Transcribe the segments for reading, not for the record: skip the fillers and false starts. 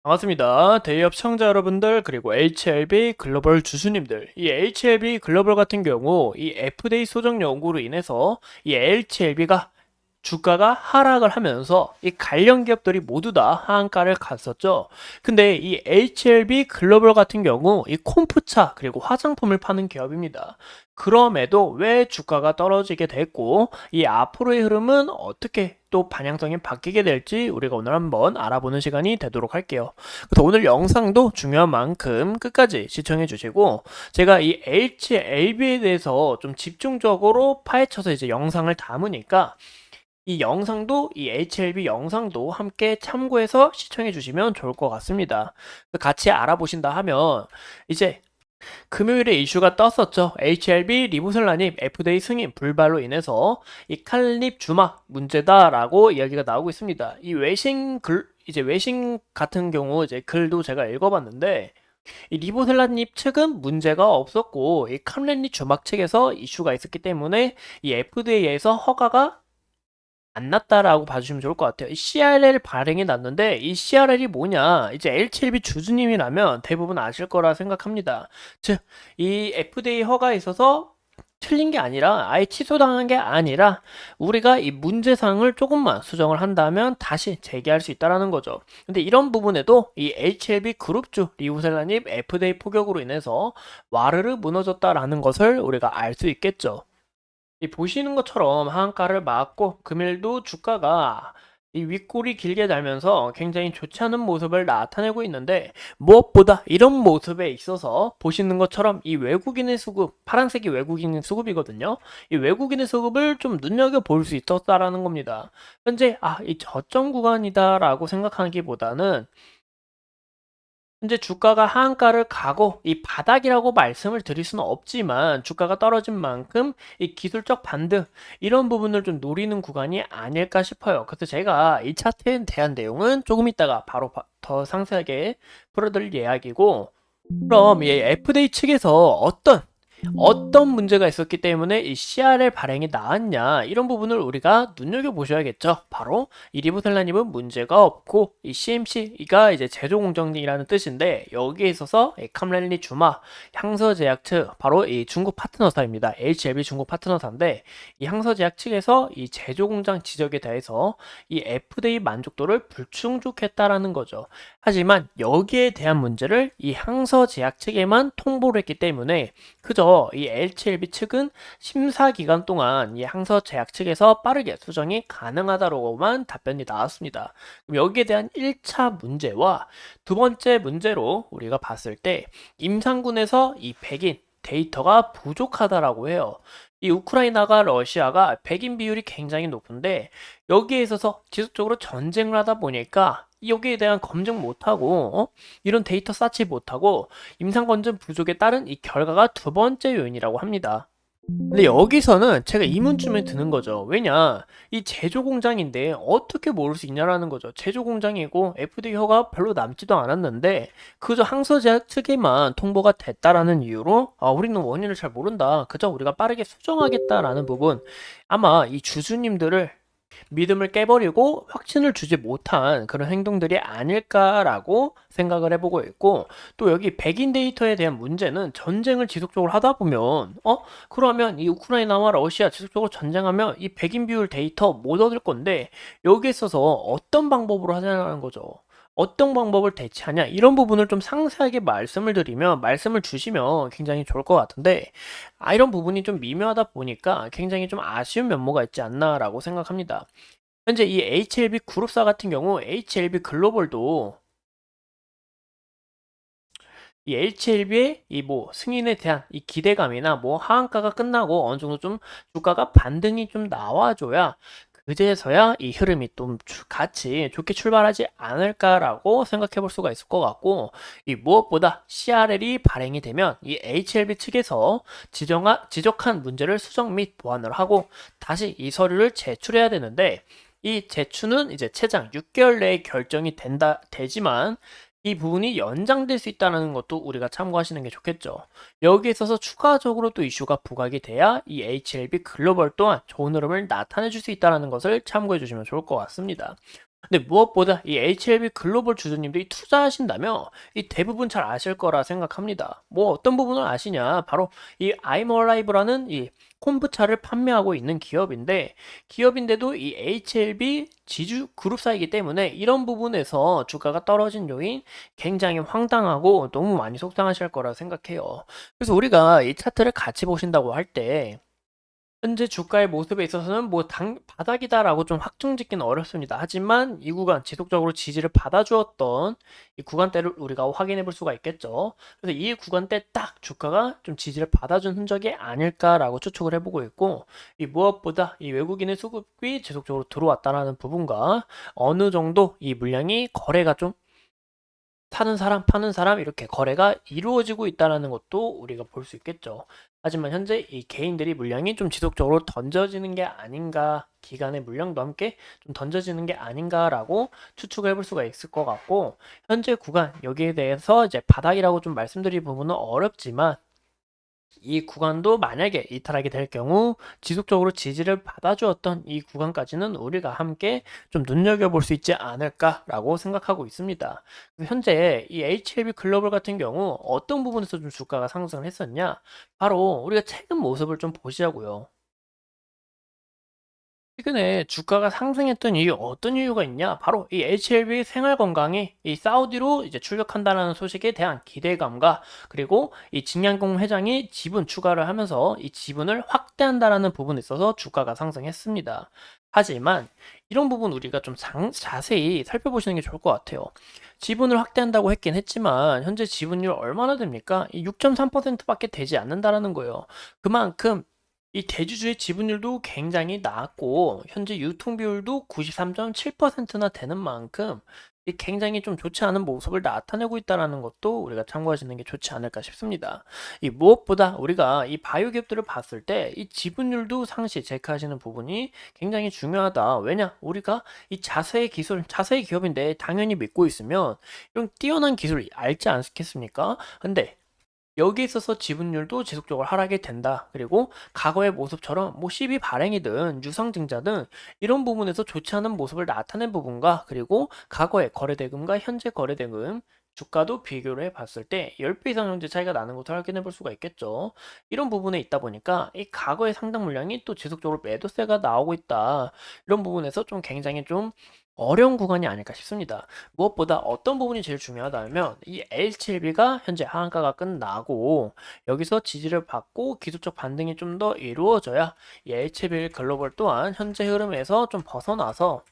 반갑습니다. 대기업 시청자 여러분들 그리고 HLB 글로벌 주주님들, 이 HLB 글로벌 같은 경우 이 FDA 소정 연구로 인해서 이 HLB가 주가가 하락을 하면서 이 관련 기업들이 모두 다 하한가를 갔었죠. 근데 이 HLB 글로벌 같은 경우 이 콤프차 그리고 화장품을 파는 기업입니다. 그럼에도 왜 주가가 떨어지게 됐고 이 앞으로의 흐름은 어떻게 또 방향성이 바뀌게 될지 우리가 오늘 한번 알아보는 시간이 되도록 할게요. 그래서 오늘 영상도 중요한 만큼 끝까지 시청해 주시고 제가 이 HLB에 대해서 좀 집중적으로 파헤쳐서 이제 영상을 담으니까 이 영상도 이 HLB 영상도 함께 참고해서 시청해 주시면 좋을 것 같습니다. 같이 알아보신다 하면 이제 금요일에 이슈가 떴었죠. HLB 리보셀라님 FDA 승인 불발로 인해서 이 칼립 주막 문제다라고 이야기가 나오고 있습니다. 이 외신 글 이제 외신 같은 경우 이제 글도 제가 읽어봤는데 이 리보셀라님 측은 문제가 없었고 이 칼렌리 주막 측에서 이슈가 있었기 때문에 이 FDA에서 허가가 안 났다라고 봐주시면 좋을 것 같아요. 이 CRL 발행이 났는데 이 CRL이 뭐냐? 이제 L7B 주주님이라면 대부분 아실 거라 생각합니다. 즉, 이 FDA 허가에 있어서 틀린 게 아니라 아예 취소당한 게 아니라 우리가 이 문제사항을 조금만 수정을 한다면 다시 재개할 수 있다라는 거죠. 근데 이런 부분에도 이 HLB 그룹주 리우셀라님 FDA 포격으로 인해서 와르르 무너졌다라는 것을 우리가 알 수 있겠죠. 이 보시는 것처럼 하한가를 맞고 금일도 주가가 이 윗골이 길게 달면서 굉장히 좋지 않은 모습을 나타내고 있는데 무엇보다 이런 모습에 있어서 보시는 것처럼 이 외국인의 수급, 파란색이 외국인의 수급이거든요. 이 외국인의 수급을 좀 눈여겨볼 수 있었다라는 겁니다. 현재 이 저점 구간이다라고 생각하기보다는 현재 주가가 하한가를 가고 이 바닥이라고 말씀을 드릴 수는 없지만 주가가 떨어진 만큼 이 기술적 반등 이런 부분을 좀 노리는 구간이 아닐까 싶어요. 그래서 제가 이 차트에 대한 내용은 조금 이따가 바로 더 상세하게 풀어드릴 이야기고 그럼 이 FDA 측에서 어떤 문제가 있었기 때문에 이 CRL 발행이 나왔냐 이런 부분을 우리가 눈여겨보셔야겠죠. 바로 이 리보셀라님은 문제가 없고 이 CMC가 이제 제조공정이라는 뜻인데 여기에 있어서 캄렐리 주마 향서제약 측 바로 이 중국 파트너사입니다. HLB 중국 파트너사인데 이 향서제약 측에서 이 제조공장 지적에 대해서 이 FDA 만족도를 불충족했다라는 거죠. 하지만 여기에 대한 문제를 이 향서제약 측에만 통보를 했기 때문에 그저 이 LCLB 측은 심사 기간 동안 이 항서 제약 측에서 빠르게 수정이 가능하다고만 답변이 나왔습니다. 그럼 여기에 대한 1차 문제와 두 번째 문제로 우리가 봤을 때 임상군에서 이 백인 데이터가 부족하다라고 해요. 이 우크라이나가 러시아가 백인 비율이 굉장히 높은데 여기에 있어서 지속적으로 전쟁을 하다 보니까 여기에 대한 검증 못하고 이런 데이터 쌓지 못하고 임상검증 부족에 따른 이 결과가 두 번째 요인이라고 합니다. 근데 여기서는 제가 의문점이 드는 거죠. 왜냐, 이 제조 공장인데 어떻게 모를 수 있냐라는 거죠. 제조 공장이고 FDA 허가 별로 남지도 않았는데 그저 항소제약 측에만 통보가 됐다라는 이유로 우리는 원인을 잘 모른다. 그저 우리가 빠르게 수정하겠다라는 부분 아마 이 주주님들을 믿음을 깨버리고 확신을 주지 못한 그런 행동들이 아닐까라고 생각을 해보고 있고 또 여기 백인 데이터에 대한 문제는 전쟁을 지속적으로 하다 보면 그러면 이 우크라이나와 러시아 지속적으로 전쟁하면 이 백인 비율 데이터 못 얻을 건데 여기에 있어서 어떤 방법으로 하자는 거죠. 어떤 방법을 대체하냐 이런 부분을 좀 상세하게 말씀을 주시면 굉장히 좋을 것 같은데 이런 부분이 좀 미묘하다 보니까 굉장히 좀 아쉬운 면모가 있지 않나라고 생각합니다. 현재 이 HLB 그룹사 같은 경우 HLB 글로벌도 이 HLB의 이 뭐 승인에 대한 이 기대감이나 뭐 하한가가 끝나고 어느 정도 좀 주가가 반등이 좀 나와줘야 그제서야 이 흐름이 좀 같이 좋게 출발하지 않을까라고 생각해 볼 수가 있을 것 같고 이 무엇보다 CRL이 발행이 되면 이 HLB 측에서 지적한 문제를 수정 및 보완을 하고 다시 이 서류를 제출해야 되는데 이 제출은 이제 최장 6개월 내에 결정이 되지만 이 부분이 연장될 수 있다는 것도 우리가 참고하시는 게 좋겠죠. 여기에 있어서 추가적으로 또 이슈가 부각이 돼야 이 HLB 글로벌 또한 좋은 흐름을 나타내 줄 수 있다는 것을 참고해 주시면 좋을 것 같습니다. 근데 무엇보다 이 HLB 글로벌 주주님들이 투자하신다면 이 대부분 잘 아실 거라 생각합니다. 뭐 어떤 부분을 아시냐? 바로 이 I'm Alive라는 이 콤부차를 판매하고 있는 기업인데도 이 HLB 지주 그룹사이기 때문에 이런 부분에서 주가가 떨어진 요인 굉장히 황당하고 너무 많이 속상하실 거라 생각해요. 그래서 우리가 이 차트를 같이 보신다고 할때 현재 주가의 모습에 있어서는 뭐 바닥이다라고 좀 확정짓기는 어렵습니다. 하지만 이 구간 지속적으로 지지를 받아주었던 이 구간대를 우리가 확인해 볼 수가 있겠죠. 그래서 이 구간대 딱 주가가 좀 지지를 받아준 흔적이 아닐까라고 추측을 해보고 있고, 이 무엇보다 이 외국인의 수급이 지속적으로 들어왔다라는 부분과 어느 정도 이 물량이 거래가 좀 사는 사람, 파는 사람 이렇게 거래가 이루어지고 있다는 것도 우리가 볼 수 있겠죠. 하지만 현재 이 개인들이 물량이 좀 지속적으로 던져지는 게 아닌가, 기간의 물량도 함께 좀 던져지는 게 아닌가라고 추측을 해볼 수가 있을 것 같고, 현재 구간 여기에 대해서 이제 바닥이라고 좀 말씀드릴 부분은 어렵지만 이 구간도 만약에 이탈하게 될 경우 지속적으로 지지를 받아주었던 이 구간까지는 우리가 함께 좀 눈여겨볼 수 있지 않을까라고 생각하고 있습니다. 현재 이 HLB 글로벌 같은 경우 어떤 부분에서 좀 주가가 상승을 했었냐? 바로 우리가 최근 모습을 좀 보시자고요. 최근에 주가가 상승했던 이유 어떤 이유가 있냐? 바로 이 HLB 생활건강이 이 사우디로 이제 출격한다는 소식에 대한 기대감과 그리고 이 진양공 회장이 지분 추가를 하면서 이 지분을 확대한다라는 부분에 있어서 주가가 상승했습니다. 하지만 이런 부분 우리가 좀 자세히 살펴보시는 게 좋을 것 같아요. 지분을 확대한다고 했긴 했지만 현재 지분율 얼마나 됩니까? 이 6.3%밖에 되지 않는다라는 거예요. 그만큼 이 대주주의 지분율도 굉장히 낮고 현재 유통 비율도 93.7%나 되는 만큼 이 굉장히 좀 좋지 않은 모습을 나타내고 있다는 것도 우리가 참고하시는 게 좋지 않을까 싶습니다. 이 무엇보다 우리가 이 바이오 기업들을 봤을 때 이 지분율도 상시 체크하시는 부분이 굉장히 중요하다. 왜냐? 우리가 이 자세의 기술, 자세의 기업인데 당연히 믿고 있으면 이런 뛰어난 기술을 알지 않겠습니까? 근데 여기에 있어서 지분율도 지속적으로 하락이 된다. 그리고 과거의 모습처럼 뭐 시비 발행이든 유상증자든 이런 부분에서 좋지 않은 모습을 나타낸 부분과 그리고 과거의 거래대금과 현재 거래대금 주가도 비교를 해봤을 때 10배 이상 현재 차이가 나는 것을 확인해 볼 수가 있겠죠. 이런 부분에 있다 보니까 이 과거의 상당 물량이 또 지속적으로 매도세가 나오고 있다. 이런 부분에서 좀 굉장히 좀 어려운 구간이 아닐까 싶습니다. 무엇보다 어떤 부분이 제일 중요하다면 이 L7B가 현재 하한가가 끝나고 여기서 지지를 받고 기술적 반등이 좀 더 이루어져야 이 L7B 글로벌 또한 현재 흐름에서 좀 벗어나서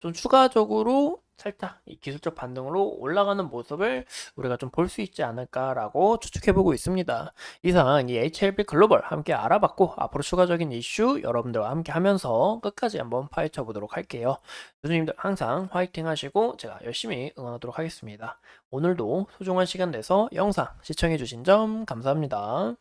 좀 추가적으로 살짝 이 기술적 반등으로 올라가는 모습을 우리가 좀 볼 수 있지 않을까라고 추측해보고 있습니다. 이상 이 HLB 글로벌 함께 알아봤고 앞으로 추가적인 이슈 여러분들과 함께 하면서 끝까지 한번 파헤쳐 보도록 할게요. 교수님들 항상 화이팅 하시고 제가 열심히 응원하도록 하겠습니다. 오늘도 소중한 시간 내서 영상 시청해주신 점 감사합니다.